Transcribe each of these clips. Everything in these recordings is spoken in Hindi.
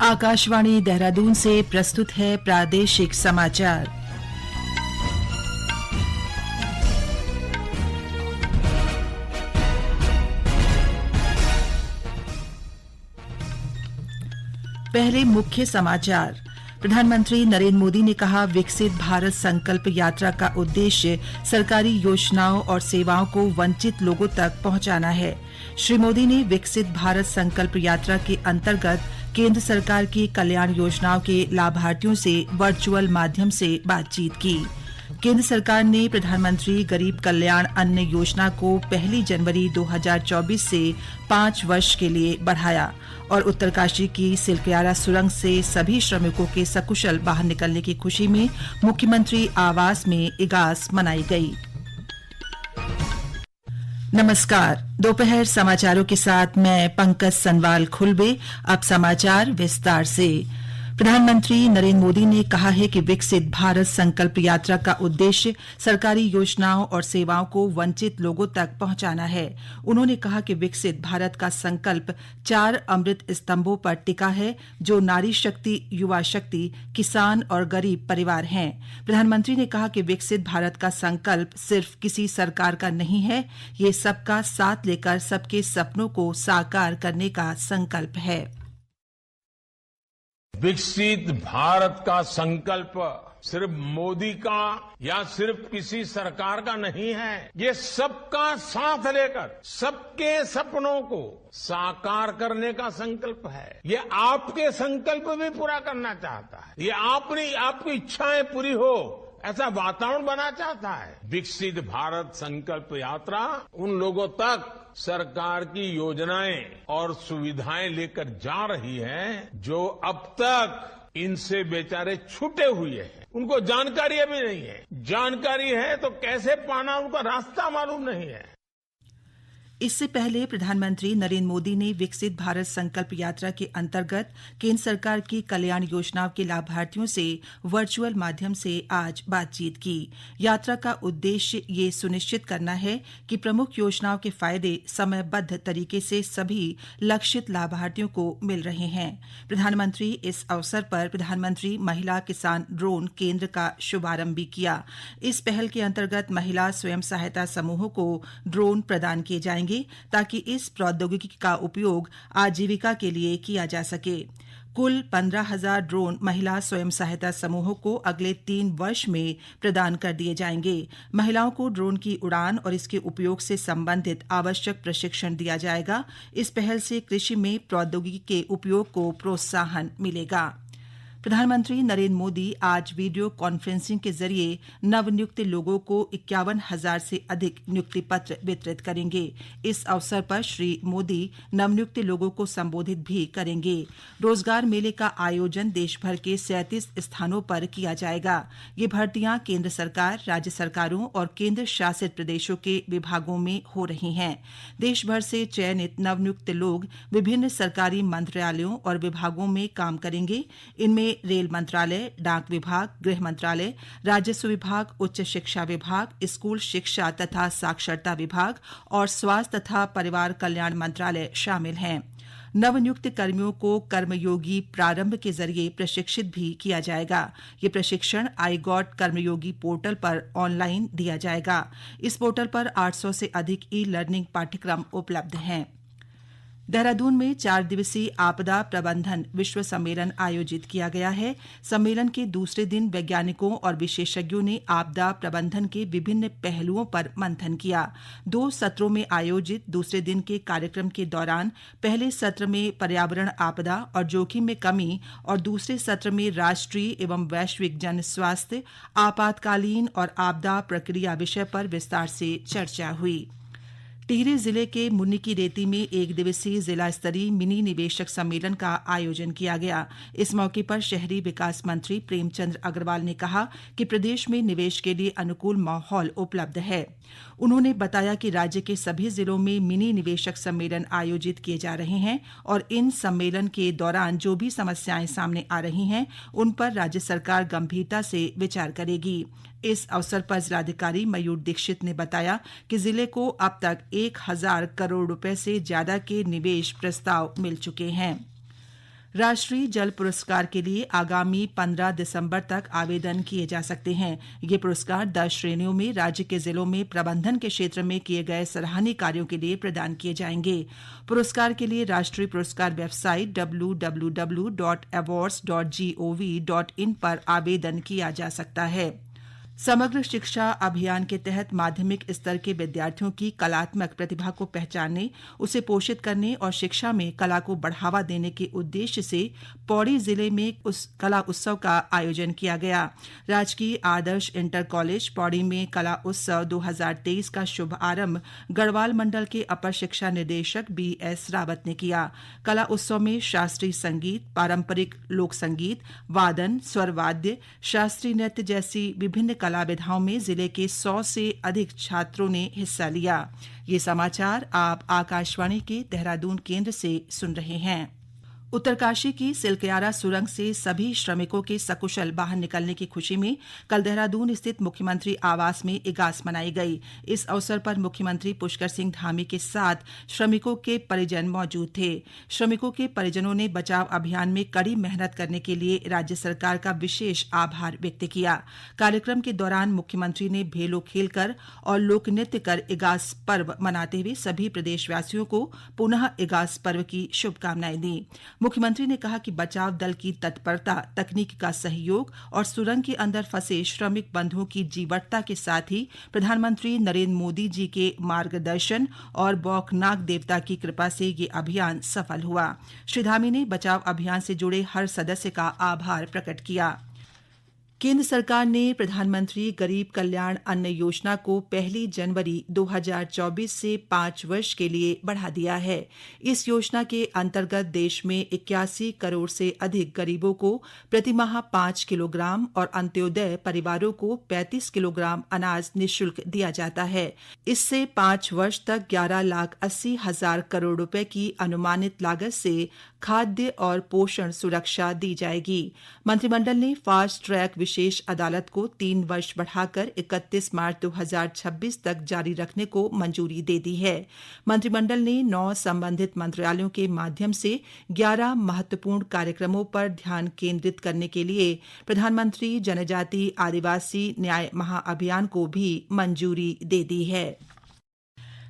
आकाशवाणी देहरादून से प्रस्तुत है प्रादेशिक समाचार। पहले मुख्य समाचार। प्रधानमंत्री नरेंद्र मोदी ने कहा, विकसित भारत संकल्प यात्रा का उद्देश्य सरकारी योजनाओं और सेवाओं को वंचित लोगों तक पहुंचाना है। श्री मोदी ने विकसित भारत संकल्प यात्रा के अंतर्गत केंद्र सरकार की कल्याण योजनाओं के लाभार्थियों से वर्चुअल माध्यम से बातचीत की। केंद्र सरकार ने प्रधानमंत्री गरीब कल्याण अन्न योजना को 1 जनवरी 2024 से 5 वर्ष के लिए बढ़ाया और उत्तरकाशी की सिलक्यारा सुरंग से सभी श्रमिकों के सकुशल बाहर निकलने की खुशी में मुख्यमंत्री आवास में इगास मनाई गई। नमस्कार, दोपहर समाचारों के साथ मैं पंकज सनवाल खुलबे। अब समाचार विस्तार से। प्रधानमंत्री नरेंद्र मोदी ने कहा है कि विकसित भारत संकल्प यात्रा का उद्देश्य सरकारी योजनाओं और सेवाओं को वंचित लोगों तक पहुंचाना है। उन्होंने कहा कि विकसित भारत का संकल्प 4 अमृत स्तंभों पर टिका है, जो नारी शक्ति, युवा शक्ति, किसान और गरीब परिवार हैं। प्रधानमंत्री ने कहा कि विकसित भारत का संकल्प सिर्फ किसी सरकार का नहीं है, ये सबका साथ लेकर सबके सपनों को साकार करने का संकल्प है। विकसित भारत का संकल्प सिर्फ मोदी का या सिर्फ किसी सरकार का नहीं है, ये सबका साथ लेकर सबके सपनों को साकार करने का संकल्प है। ये आपके संकल्प भी पूरा करना चाहता है। ये आपकी इच्छाएं पूरी हो ऐसा वातावरण बना चाहता है। विकसित भारत संकल्प यात्रा उन लोगों तक सरकार की योजनाएं और सुविधाएं लेकर जा रही है जो अब तक इनसे बेचारे छूटे हुए हैं। उनको जानकारी अभी नहीं है। जानकारी है तो कैसे पाना, उनका रास्ता मालूम नहीं है। इससे पहले प्रधानमंत्री नरेंद्र मोदी ने विकसित भारत संकल्प यात्रा के अंतर्गत केंद्र सरकार की कल्याण योजनाओं के लाभार्थियों से वर्चुअल माध्यम से आज बातचीत की। यात्रा का उद्देश्य ये सुनिश्चित करना है कि प्रमुख योजनाओं के फायदे समयबद्ध तरीके से सभी लक्षित लाभार्थियों को मिल रहे हैं। प्रधानमंत्री इस अवसर पर प्रधानमंत्री महिला किसान ड्रोन केंद्र का शुभारंभ भी किया। इस पहल के अंतर्गत महिला स्वयं सहायता समूहों को ड्रोन प्रदान किए जाएंगे ताकि इस प्रौद्योगिकी का उपयोग आजीविका के लिए किया जा सके। कुल 15,000 ड्रोन महिला स्वयं सहायता समूहों को अगले 3 वर्ष में प्रदान कर दिए जाएंगे। महिलाओं को ड्रोन की उड़ान और इसके उपयोग से संबंधित आवश्यक प्रशिक्षण दिया जाएगा। इस पहल से कृषि में प्रौद्योगिकी के उपयोग को प्रोत्साहन मिलेगा। प्रधानमंत्री नरेंद्र मोदी आज वीडियो कॉन्फ्रेंसिंग के जरिए नवनियुक्त लोगों को 51,000 से अधिक नियुक्ति पत्र वितरित करेंगे। इस अवसर पर श्री मोदी नवनियुक्त लोगों को संबोधित भी करेंगे। रोजगार मेले का आयोजन देश भर के 37 स्थानों पर किया जाएगा। ये भर्तियां केंद्र सरकार, राज्य सरकारों और केंद्र शासित प्रदेशों के विभागों में हो रही हैं। देश भर से चयनित नवनियुक्त लोग विभिन्न सरकारी मंत्रालयों और विभागों में काम करेंगे। इनमें रेल मंत्रालय, डाक विभाग, गृह मंत्रालय, राजस्व विभाग, उच्च शिक्षा विभाग, स्कूल शिक्षा तथा साक्षरता विभाग और स्वास्थ्य तथा परिवार कल्याण मंत्रालय शामिल हैं। नवनियुक्त कर्मियों को कर्मयोगी प्रारंभ के जरिए प्रशिक्षित भी किया जाएगा। ये प्रशिक्षण iGOT कर्मयोगी पोर्टल पर ऑनलाइन दिया जाएगा। इस पोर्टल पर 800 से अधिक ई-लर्निंग पाठ्यक्रम उपलब्ध हैं। देहरादून में 4 दिवसीय आपदा प्रबंधन विश्व सम्मेलन आयोजित किया गया है। सम्मेलन के दूसरे दिन वैज्ञानिकों और विशेषज्ञों ने आपदा प्रबंधन के विभिन्न पहलुओं पर मंथन किया। 2 सत्रों में आयोजित दूसरे दिन के कार्यक्रम के दौरान पहले सत्र में पर्यावरण आपदा और जोखिम में कमी और दूसरे सत्र में राष्ट्रीय एवं वैश्विक जन स्वास्थ्य, आपातकालीन और आपदा प्रक्रिया विषय पर विस्तार से चर्चा हुई। टिहरी जिले के मुन्नी की रेती में 1 दिवसीय जिला स्तरीय मिनी निवेशक सम्मेलन का आयोजन किया गया। इस मौके पर शहरी विकास मंत्री प्रेमचंद अग्रवाल ने कहा कि प्रदेश में निवेश के लिए अनुकूल माहौल उपलब्ध है। उन्होंने बताया कि राज्य के सभी जिलों में मिनी निवेशक सम्मेलन आयोजित किए जा रहे हैं और इन सम्मेलन के दौरान जो भी समस्याएं सामने आ रही हैं, उन पर राज्य सरकार गंभीरता से विचार करेगी। इस अवसर पर जिलाधिकारी मयूर दीक्षित ने बताया कि जिले को अब तक 1,000 करोड़ रुपए से ज्यादा के निवेश प्रस्ताव मिल चुके हैं। राष्ट्रीय जल पुरस्कार के लिए आगामी 15 दिसंबर तक आवेदन किए जा सकते हैं। ये पुरस्कार 10 श्रेणियों में राज्य के जिलों में प्रबंधन के क्षेत्र में किए गए सराहनीय कार्यों के लिए प्रदान किए जाएंगे। पुरस्कार के लिए राष्ट्रीय पुरस्कार वेबसाइट www.awards.gov.in पर आवेदन किया जा सकता है। समग्र शिक्षा अभियान के तहत माध्यमिक स्तर के विद्यार्थियों की कलात्मक प्रतिभा को पहचानने, उसे पोषित करने और शिक्षा में कला को बढ़ावा देने के उद्देश्य से पौड़ी जिले में उस कला उत्सव का आयोजन किया गया। राजकीय आदर्श इंटर कॉलेज पौड़ी में कला उत्सव 2023 का शुभारंभ गढ़वाल मंडल के अपर शिक्षा निदेशक BS रावत ने किया। कला उत्सव में शास्त्रीय संगीत, पारंपरिक लोक संगीत, वादन, स्वर वाद्य, शास्त्रीय नृत्य जैसी विभिन्न कला विधाओं में जिले के 100 से अधिक छात्रों ने हिस्सा लिया। ये समाचार आप आकाशवाणी के देहरादून केंद्र से सुन रहे हैं। उत्तरकाशी की सिलक्यारा सुरंग से सभी श्रमिकों के सकुशल बाहर निकलने की खुशी में कल देहरादून स्थित मुख्यमंत्री आवास में इगास मनाई गई। इस अवसर पर मुख्यमंत्री पुष्कर सिंह धामी के साथ श्रमिकों के परिजन मौजूद थे। श्रमिकों के परिजनों ने बचाव अभियान में कड़ी मेहनत करने के लिए राज्य सरकार का विशेष आभार व्यक्त किया। कार्यक्रम के दौरान मुख्यमंत्री ने भेलो खेलकर और लोक नृत्य कर इगास पर्व मनाते हुए सभी प्रदेशवासियों को पुनः इगास पर्व की शुभकामनाएं दी। मुख्यमंत्री ने कहा कि बचाव दल की तत्परता, तकनीक का सहयोग और सुरंग के अंदर फंसे श्रमिक बंधुओं की जीवटता के साथ ही प्रधानमंत्री नरेंद्र मोदी जी के मार्गदर्शन और बौखनाग देवता की कृपा से ये अभियान सफल हुआ। श्री धामी ने बचाव अभियान से जुड़े हर सदस्य का आभार प्रकट किया। केंद्र सरकार ने प्रधानमंत्री गरीब कल्याण अन्न योजना को 1 जनवरी 2024 से 5 वर्ष के लिए बढ़ा दिया है। इस योजना के अंतर्गत देश में 81 करोड़ से अधिक गरीबों को प्रतिमाह 5 किलोग्राम और अंत्योदय परिवारों को 35 किलोग्राम अनाज निःशुल्क दिया जाता है। इससे 5 वर्ष तक 11,80,000 करोड़ रुपए की अनुमानित लागत से खाद्य और पोषण सुरक्षा दी जाएगी। मंत्रिमंडल ने फास्ट ट्रैक विशेष अदालत को 3 वर्ष बढ़ाकर 31 मार्च 2026 तक जारी रखने को मंजूरी दे दी है। मंत्रिमंडल ने 9 संबंधित मंत्रालयों के माध्यम से 11 महत्वपूर्ण कार्यक्रमों पर ध्यान केंद्रित करने के लिए प्रधानमंत्री जनजाति आदिवासी न्याय महाअभियान को भी मंजूरी दे दी है।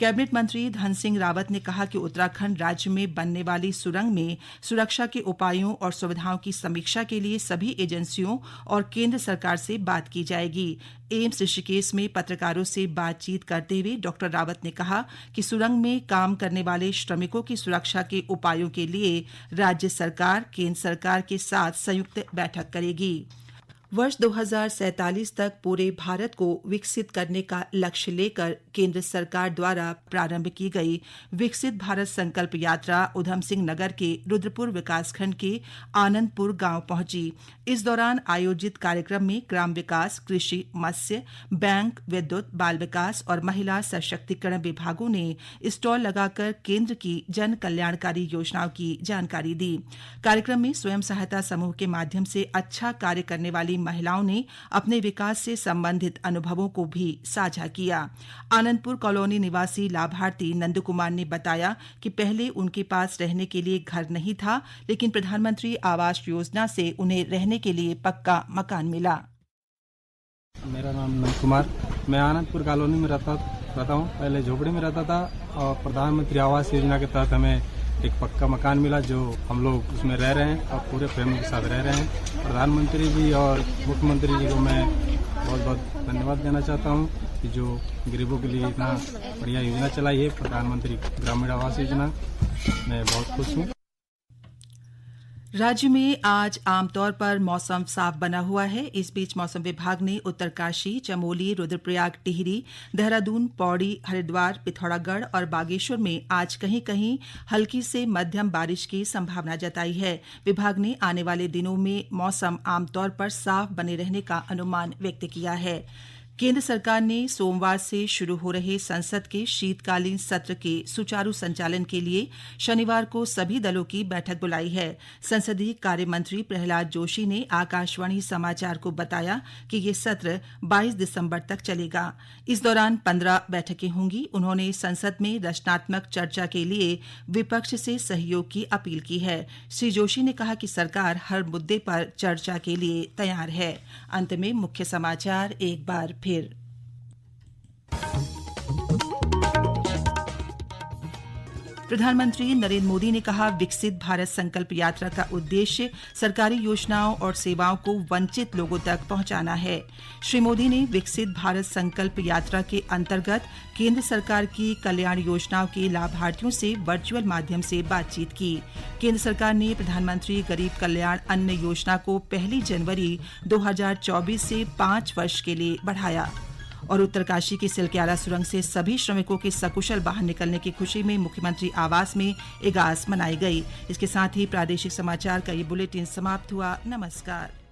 कैबिनेट मंत्री धन सिंह रावत ने कहा कि उत्तराखंड राज्य में बनने वाली सुरंग में सुरक्षा के उपायों और सुविधाओं की समीक्षा के लिए सभी एजेंसियों और केंद्र सरकार से बात की जाएगी। एम्स ऋषिकेश में पत्रकारों से बातचीत करते हुए डॉ रावत ने कहा कि सुरंग में काम करने वाले श्रमिकों की सुरक्षा के उपायों के लिए राज्य सरकार केंद्र सरकार के साथ संयुक्त बैठक करेगी। वर्ष 2047 तक पूरे भारत को विकसित करने का लक्ष्य लेकर केंद्र सरकार द्वारा प्रारंभ की गई विकसित भारत संकल्प यात्रा उधम सिंह नगर के रुद्रपुर विकासखंड के आनंदपुर गांव पहुंची। इस दौरान आयोजित कार्यक्रम में ग्राम विकास, कृषि, मत्स्य, बैंक, विद्युत, बाल विकास और महिला सशक्तिकरण विभागों ने स्टॉल लगाकर केंद्र की जन कल्याणकारी योजनाओं की जानकारी दी। कार्यक्रम में स्वयं सहायता समूह के माध्यम से अच्छा कार्य करने वाली महिलाओं ने अपने विकास से संबंधित अनुभवों को भी साझा किया। आनंदपुर कॉलोनी निवासी लाभार्थी नंदू कुमार ने बताया कि पहले उनके पास रहने के लिए घर नहीं था, लेकिन प्रधानमंत्री आवास योजना से उन्हें रहने के लिए पक्का मकान मिला। मेरा नाम नंदू कुमार, मैं आनंदपुर कॉलोनी में रहता हूँ। पहले झोपड़ी में रहता था और प्रधानमंत्री आवास योजना के तहत हमें एक पक्का मकान मिला, जो हम लोग उसमें रह रहे हैं और पूरे फैमिली के साथ रह रहे हैं। प्रधानमंत्री जी और मुख्यमंत्री जी को मैं बहुत बहुत धन्यवाद देना चाहता हूं कि जो गरीबों के लिए इतना बढ़िया योजना चलाई है, प्रधानमंत्री ग्रामीण आवास योजना। मैं बहुत खुश हूं। राज्य में आज आमतौर पर मौसम साफ बना हुआ है। इस बीच मौसम विभाग ने उत्तरकाशी, चमोली, रुद्रप्रयाग, टिहरी, देहरादून, पौड़ी, हरिद्वार, पिथौरागढ़ और बागेश्वर में आज कहीं कहीं हल्की से मध्यम बारिश की संभावना जताई है। विभाग ने आने वाले दिनों में मौसम आमतौर पर साफ बने रहने का अनुमान व्यक्त किया है। केंद्र सरकार ने सोमवार से शुरू हो रहे संसद के शीतकालीन सत्र के सुचारू संचालन के लिए शनिवार को सभी दलों की बैठक बुलाई है। संसदीय कार्य मंत्री प्रहलाद जोशी ने आकाशवाणी समाचार को बताया कि ये सत्र 22 दिसंबर तक चलेगा। इस दौरान 15 बैठकें होंगी। उन्होंने संसद में रचनात्मक चर्चा के लिए विपक्ष से सहयोग की अपील की है। श्री जोशी ने कहा कि सरकार हर मुद्दे पर चर्चा के लिए तैयार है। अंत में मुख्य समाचार एक बार फिर। प्रधानमंत्री नरेंद्र मोदी ने कहा, विकसित भारत संकल्प यात्रा का उद्देश्य सरकारी योजनाओं और सेवाओं को वंचित लोगों तक पहुंचाना है। श्री मोदी ने विकसित भारत संकल्प यात्रा के अंतर्गत केंद्र सरकार की कल्याण योजनाओं के लाभार्थियों से वर्चुअल माध्यम से बातचीत की। केंद्र सरकार ने प्रधानमंत्री गरीब कल्याण अन्न योजना को 1 जनवरी 2024 से 5 वर्ष के लिए बढ़ाया। और उत्तरकाशी की सिलक्यारा सुरंग से सभी श्रमिकों के सकुशल बाहर निकलने की खुशी में मुख्यमंत्री आवास में इगास मनाई गई। इसके साथ ही प्रादेशिक समाचार का ये बुलेटिन समाप्त हुआ। नमस्कार।